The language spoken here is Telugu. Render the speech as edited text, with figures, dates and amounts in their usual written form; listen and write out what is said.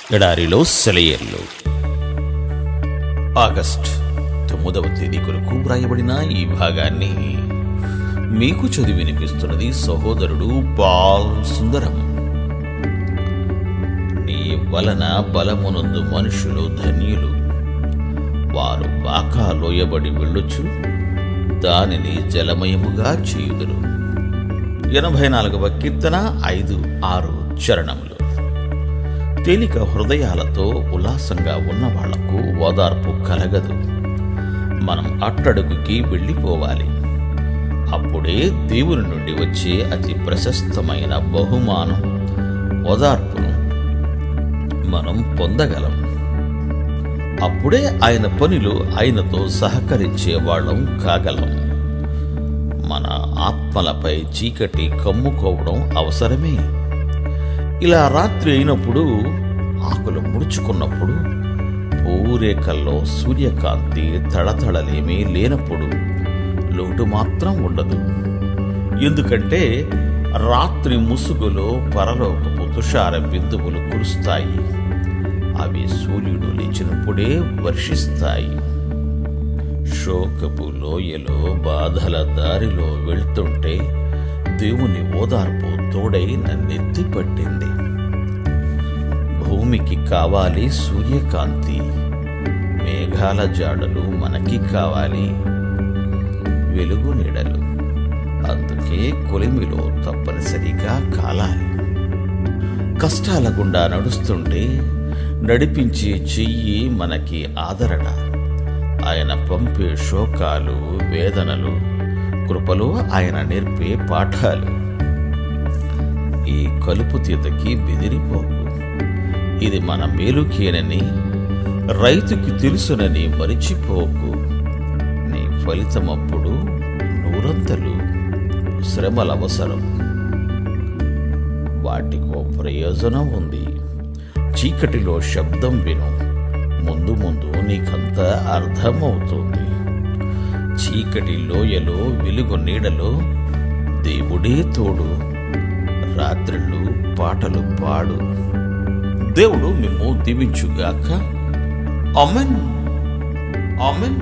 ఎడారిలో సెలయేర్లు. ఆగస్ట్ 9వ తేదీ కొరకు వ్రాయబడిన ఈ భాగాన్ని మీకు చదివి వినిపిస్తున్నది సహోదరుడు పాల్ సుందరం. నీ వలన బలమునందు మనుషులు ధన్యులు, వారు బాకా లోయబడి వెళ్ళొచ్చు, దానిని జలమయముగా చేయుదురు. 84వ కీర్తన 5-6 చరణములు. తేలిక హృదయాలతో ఉల్లాసంగా ఉన్న వాళ్లకు ఓదార్పు కలగదు. మనం అట్టడుగుకి వెళ్ళిపోవాలి. అప్పుడే దేవుని నుండి వచ్చే అతి ప్రశస్తమైన బహుమానం ఓదార్పును మనం పొందగలం. అప్పుడే ఆయన పనిలో ఆయనతో సహకరించే వాళ్ళం కాగలం. మన ఆత్మలపై చీకటి కమ్ముకోవడం అవసరమే. ఇలా రాత్రి అయినప్పుడు, ఆకులు ముడుచుకున్నప్పుడు, పూరేకల్లో సూర్యకాంతి తళతళలేమీ లేనప్పుడు లోటు మాత్రం ఉండదు. ఎందుకంటే రాత్రి ముసుగులో పరలోకపు తుషార బిందువులు కురుస్తాయి. అవి సూర్యుడు లేచినప్పుడే వర్షిస్తాయి. శోకపు లోయలో బాధల దారిలో వెళ్తుంటే దేవుని ఓదార్పు తోడై నన్నెత్తి పట్టింది. భూమికి కావాలి సూర్యకాంతి, మేఘాల జాడలు మనకి కావాలి వెలుగు నీడలు. అందుకే కొలిమిలో తప్పనిసరిగా కాలాలి. కష్టాల గుండా నడుస్తుంటే నడిపించే చెయ్యి మనకి ఆదరణ. ఆయన పంపే శోకాలు, వేదనలు, కృపలో ఆయన నేర్పే పాఠాలు. ఈ కలుపు తీతకి బెదిరిపోకు. ఇది మన మేలుకేనని, రైతుకి తెలుసునని మరిచిపోకు. నీ ఫలితమప్పుడు నూరంతలు. శ్రమలవసరం, వాటికో ప్రయోజనం ఉంది. చీకటిలో శబ్దం విను, ముందు ముందు నీకంతా అర్థమవుతుంది. చీకటి లోయలో వెలుగు నీడలో దేవుడే తోడు. రాత్రులు పాటలు పాడు. దేవుడు మిమ్ము దీవించుగాక. ఆమేన్. ఆమేన్.